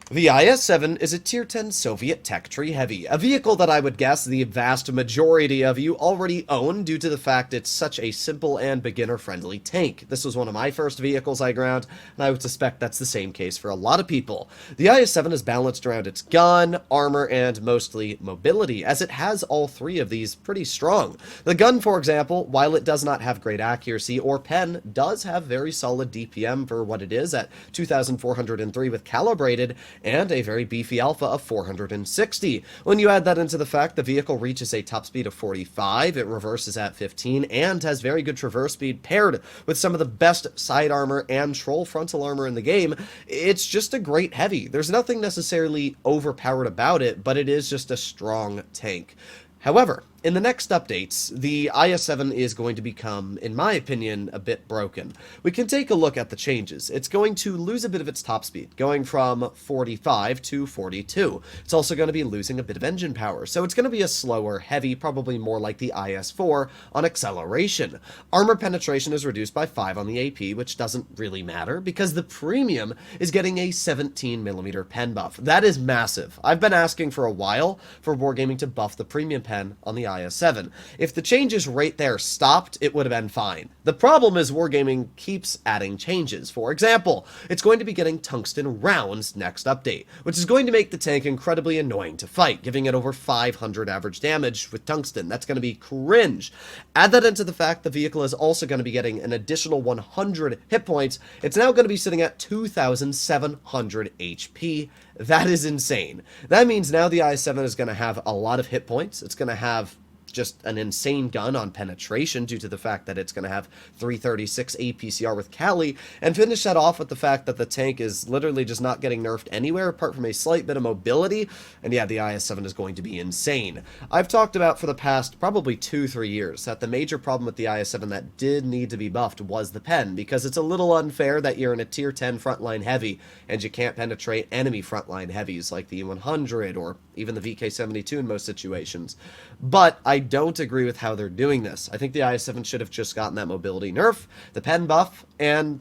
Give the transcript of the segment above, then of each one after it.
The IS-7 is a Tier 10 Soviet tech tree heavy, a vehicle that I would guess the vast majority of you already own due to the fact it's such a simple and beginner-friendly tank. This was one of my first vehicles I ground, and I would suspect that's the same case for a lot of people. The IS-7 is balanced around its gun, armor, and mostly mobility, as it has all three of these pretty strong. The gun, for example, while it does not have great accuracy or pen, does have very solid DPM for what it is at 2,403 with calibrated, and a very beefy alpha of 460. When you add that into the fact the vehicle reaches a top speed of 45, it reverses at 15, and has very good traverse speed paired with some of the best side armor and troll frontal armor in the game, it's just a great heavy. There's nothing necessarily overpowered about it, but it is just a strong tank. However, in the next updates, the IS-7 is going to become, in my opinion, a bit broken. We can take a look at the changes. It's going to lose a bit of its top speed, going from 45 to 42. It's also going to be losing a bit of engine power, so it's going to be a slower, heavy, probably more like the IS-4 on acceleration. Armor penetration is reduced by 5 on the AP, which doesn't really matter, because the premium is getting a 17mm pen buff. That is massive. I've been asking for a while for Wargaming to buff the premium pen on the IS-7. If the changes right there stopped, it would have been fine. The problem is Wargaming keeps adding changes. For example, it's going to be getting tungsten rounds next update, which is going to make the tank incredibly annoying to fight, giving it over 500 average damage with tungsten. That's going to be cringe. Add that into the fact the vehicle is also going to be getting an additional 100 hit points. It's now going to be sitting at 2,700 HP. That is insane. That means now the IS-7 is going to have a lot of hit points. It's going to have just an insane gun on penetration due to the fact that it's going to have 336 APCR with Cali, and finish that off with the fact that the tank is literally just not getting nerfed anywhere apart from a slight bit of mobility, and yeah, the IS-7 is going to be insane. I've talked about for the past probably 2-3 years that the major problem with the IS-7 that did need to be buffed was the pen, because it's a little unfair that you're in a tier 10 frontline heavy and you can't penetrate enemy frontline heavies like the E100 or even the VK72 in most situations. But I don't agree with how they're doing this. I think the IS-7 should have just gotten that mobility nerf, the pen buff, and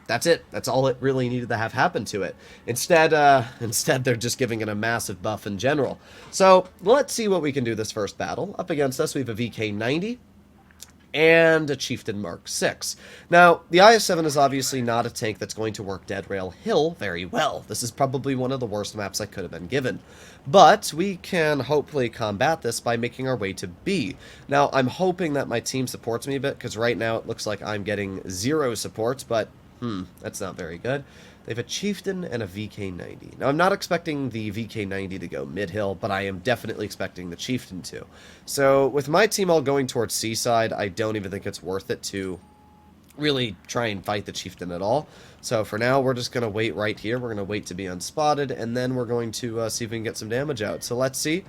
that's it. That's all it really needed to have happen to it. Instead, they're just giving it a massive buff in general. So let's see what we can do this first battle. Up against us, we have a VK90 and a Chieftain Mark 6. Now, the IS-7 is obviously not a tank that's going to work Dead Rail Hill very well. This is probably one of the worst maps I could have been given. But we can hopefully combat this by making our way to B. Now, I'm hoping that my team supports me a bit, because right now it looks like I'm getting 0 support, but that's not very good. They have a Chieftain and a VK90. Now, I'm not expecting the VK90 to go mid-hill, but I am definitely expecting the Chieftain to. So, with my team all going towards Seaside, I don't even think it's worth it to really try and fight the Chieftain at all. So, for now, we're just going to wait right here. We're going to wait to be unspotted, and then we're going to see if we can get some damage out. So, let's see.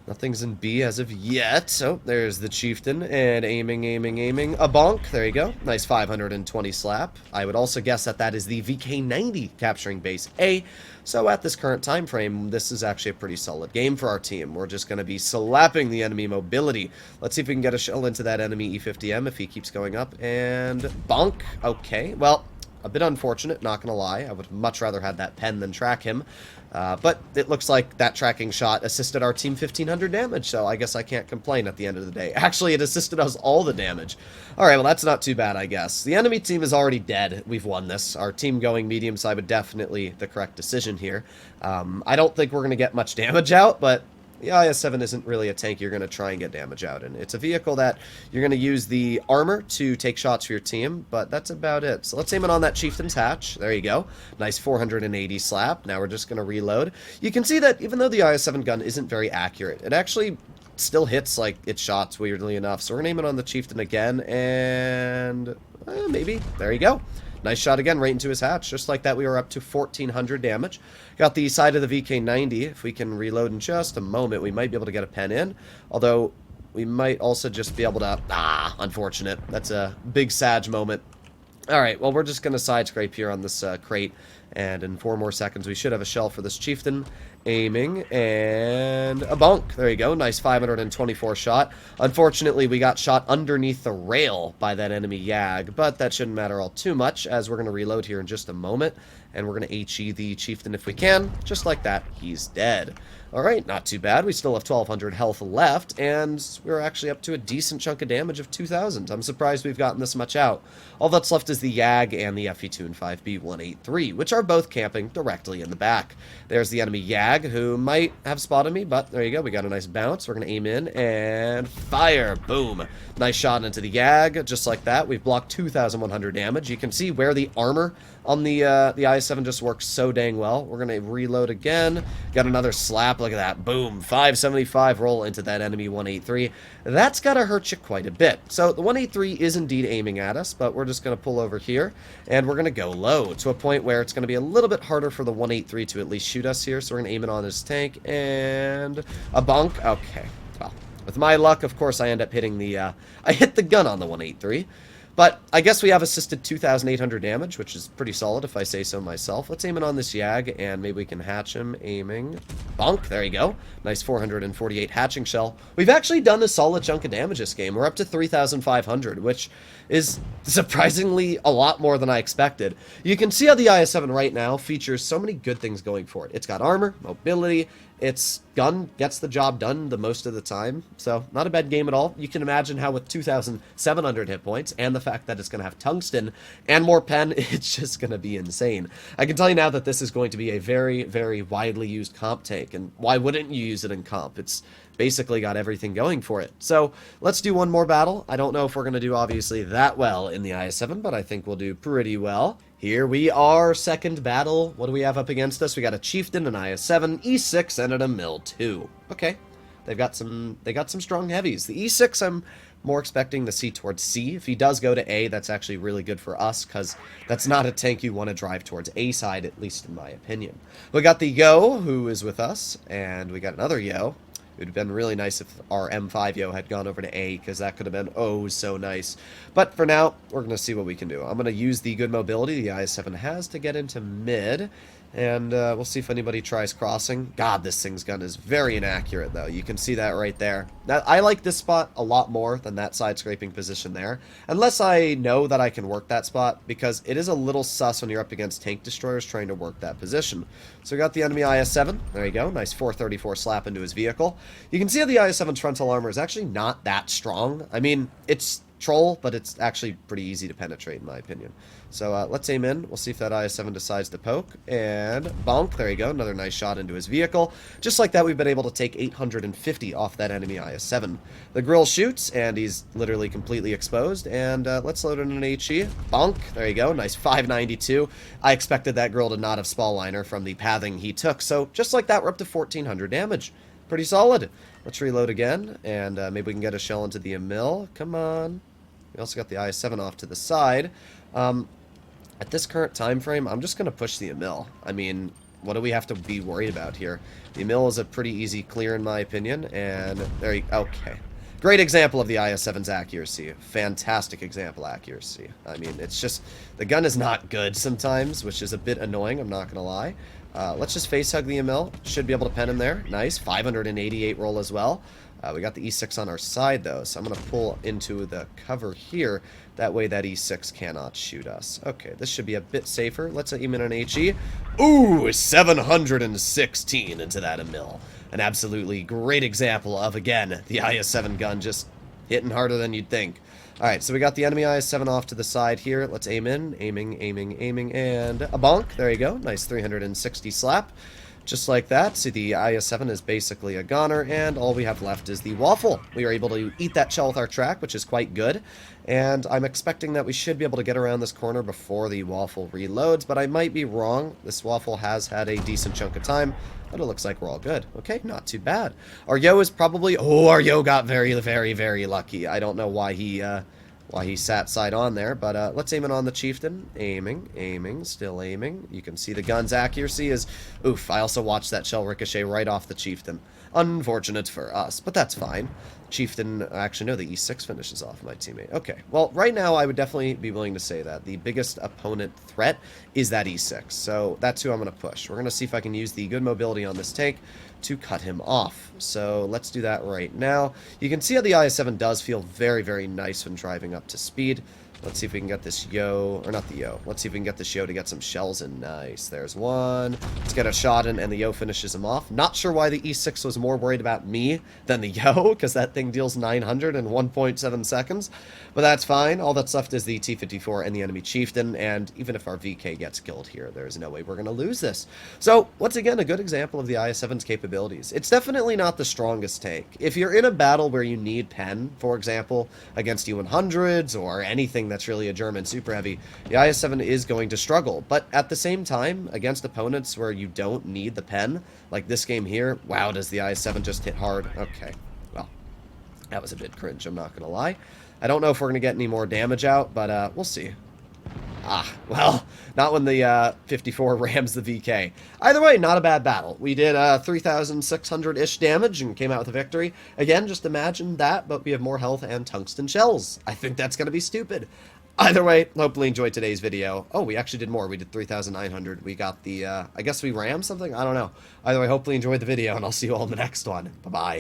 Nothing's in B as of yet. So, there's the Chieftain, and aiming. A bonk. There you go. Nice 520 slap. I would also guess that that is the VK90 capturing base A. So, at this current time frame, this is actually a pretty solid game for our team. We're just going to be slapping the enemy mobility. Let's see if we can get a shell into that enemy E50M if he keeps going up. And bonk. Okay, well, a bit unfortunate, not gonna lie. I would have much rather had that pen than track him. But it looks like that tracking shot assisted our team 1,500 damage, so I guess I can't complain at the end of the day. Actually, it assisted us all the damage. Alright, well, that's not too bad, I guess. The enemy team is already dead. We've won this. Our team going medium side would definitely the correct decision here. I don't think we're gonna get much damage out, but the IS-7 isn't really a tank you're going to try and get damage out in. It's a vehicle that you're going to use the armor to take shots for your team, but that's about it. So let's aim it on that Chieftain's hatch. There you go. Nice 480 slap. Now we're just going to reload. You can see that even though the IS-7 gun isn't very accurate, it actually still hits like its shots, weirdly enough. So we're going to aim it on the Chieftain again, and maybe. There you go. Nice shot again, right into his hatch. Just like that, we were up to 1,400 damage. Got the side of the VK90. If we can reload in just a moment, we might be able to get a pen in. Although, we might also just be able to... unfortunate. That's a big Sag moment. Alright, well, we're just going to side scrape here on this crate. And in 4 more seconds, we should have a shell for this Chieftain. Aiming, and a bonk. There you go. Nice 524 shot. Unfortunately, we got shot underneath the rail by that enemy Yag, but that shouldn't matter all too much, as we're going to reload here in just a moment. And we're going to HE the chieftain if we can. Just like that, he's dead. Alright, not too bad. We still have 1,200 health left, and we're actually up to a decent chunk of damage of 2,000. I'm surprised we've gotten this much out. All that's left is the YAG and the FE2 5B183, which are both camping directly in the back. There's the enemy YAG, who might have spotted me, but there you go. We got a nice bounce. We're going to aim in and fire. Boom. Nice shot into the YAG, just like that. We've blocked 2,100 damage. You can see where the armor on the IS-7 just works so dang well. We're going to reload again. Got another slap. Look at that. Boom. 575 roll into that enemy 183. That's got to hurt you quite a bit. So the 183 is indeed aiming at us, but we're just going to pull over here, and we're going to go low to a point where it's going to be a little bit harder for the 183 to at least shoot us here. So we're going to aim it on his tank, and a bonk. Okay. Well, with my luck, of course, I end up hitting the, I hit the gun on the 183. But I guess we have assisted 2,800 damage, which is pretty solid if I say so myself. Let's aim it on this YAG, and maybe we can hatch him. Aiming. Bonk. There you go. Nice 448 hatching shell. We've actually done a solid chunk of damage this game. We're up to 3,500, which is surprisingly a lot more than I expected. You can see how the IS-7 right now features so many good things going for it. It's got armor, mobility, its gun gets the job done the most of the time, so not a bad game at all. You can imagine how with 2,700 hit points and the fact that it's going to have tungsten and more pen, it's just going to be insane. I can tell you now that this is going to be a very, very widely used comp tank, and why wouldn't you use it in comp? It's basically got everything going for it. So let's do one more battle. I don't know if we're going to do obviously that well in the IS-7, but I think we'll do pretty well. Here we are, second battle. What do we have up against us? We got a Chieftain, an IS-7, E6, and an Emil-2. Okay, they got some strong heavies. The E6, I'm more expecting to see towards C. If he does go to A, that's actually really good for us, because that's not a tank you want to drive towards A side, at least in my opinion. We got the Yo, who is with us, and we got another Yo. It would have been really nice if our M5 Yo had gone over to A, because that could have been oh so nice. But for now, we're going to see what we can do. I'm going to use the good mobility the IS-7 has to get into mid, and we'll see if anybody tries crossing. God, this thing's gun is very inaccurate, though. You can see that right there. Now, I like this spot a lot more than that side scraping position there, unless I know that I can work that spot, because it is a little sus when you're up against tank destroyers trying to work that position. So we got the enemy IS-7. There you go. Nice 434 slap into his vehicle. You can see how the IS-7's frontal armor is actually not that strong. I mean, it's troll, but it's actually pretty easy to penetrate in my opinion. So let's aim in. We'll see if that IS-7 decides to poke, and bonk. There you go. Another nice shot into his vehicle. Just like that, we've been able to take 850 off that enemy IS-7. The grill shoots, and he's literally completely exposed, and let's load in an HE. Bonk. There you go. Nice 592. I expected that grill to not have spall liner from the pathing he took, so just like that, we're up to 1,400 damage. Pretty solid. Let's reload again, and maybe we can get a shell into the Emil. Come on. We also got the IS-7 off to the side. At this current time frame, I'm just going to push the Emil. I mean, what do we have to be worried about here? The Emil is a pretty easy clear in my opinion, and there you go. Okay. Great example of the IS-7's accuracy. Fantastic example accuracy. I mean, it's just, the gun is not good sometimes, which is a bit annoying, I'm not going to lie. Let's just face hug the Emil. Should be able to pen him there. Nice. 588 roll as well. We got the E6 on our side, though, so I'm going to pull into the cover here. That way that E6 cannot shoot us. Okay, this should be a bit safer. Let's aim in an HE. Ooh, 716 into that Emil. An absolutely great example of, again, the IS-7 gun just hitting harder than you'd think. Alright, so we got the enemy IS-7 off to the side here. Let's aim in. Aiming, and a bonk. There you go. Nice 360 slap. Just like that. See, the IS-7 is basically a goner, and all we have left is the waffle. We are able to eat that shell with our track, which is quite good. And I'm expecting that we should be able to get around this corner before the waffle reloads, but I might be wrong. This waffle has had a decent chunk of time, but it looks like we're all good. Okay, not too bad. Our Yo is probably... Oh, our Yo got very, very, very lucky. I don't know why he sat side on there, but let's aim it on the Chieftain. Aiming, still aiming. You can see the gun's accuracy is... Oof, I also watched that shell ricochet right off the Chieftain. Unfortunate for us, but that's fine. Chieftain, actually no, the E6 finishes off my teammate. Okay, well, right now I would definitely be willing to say that the biggest opponent threat is that E6, so that's who I'm going to push. We're going to see if I can use the good mobility on this tank to cut him off. So let's do that right now. You can see how the IS-7 does feel very, very nice when driving up to speed. Let's see if we can get this Yo, or not the Yo. Let's see if we can get this Yo to get some shells in. Nice. There's one. Let's get a shot in, and the Yo finishes him off. Not sure why the E6 was more worried about me than the Yo, because that thing deals 900 in 1.7 seconds. But that's fine. All that's left is the T-54 and the enemy Chieftain, and even if our VK gets killed here, there's no way we're going to lose this. So, once again, a good example of the IS-7's capabilities. It's definitely not the strongest tank. If you're in a battle where you need pen, for example, against U-100s or anything that's really a German super heavy, the IS-7 is going to struggle. But at the same time, against opponents where you don't need the pen, like this game here, wow, does the IS-7 just hit hard? Okay, well, that was a bit cringe, I'm not going to lie. I don't know if we're going to get any more damage out, but we'll see. Ah, well, not when the 54 rams the VK. Either way, not a bad battle. We did 3,600-ish damage and came out with a victory. Again, just imagine that, but we have more health and tungsten shells. I think that's going to be stupid. Either way, hopefully enjoyed today's video. Oh, we actually did more. We did 3,900. We got the, I guess we rammed something? I don't know. Either way, hopefully enjoyed the video, and I'll see you all in the next one. Bye-bye.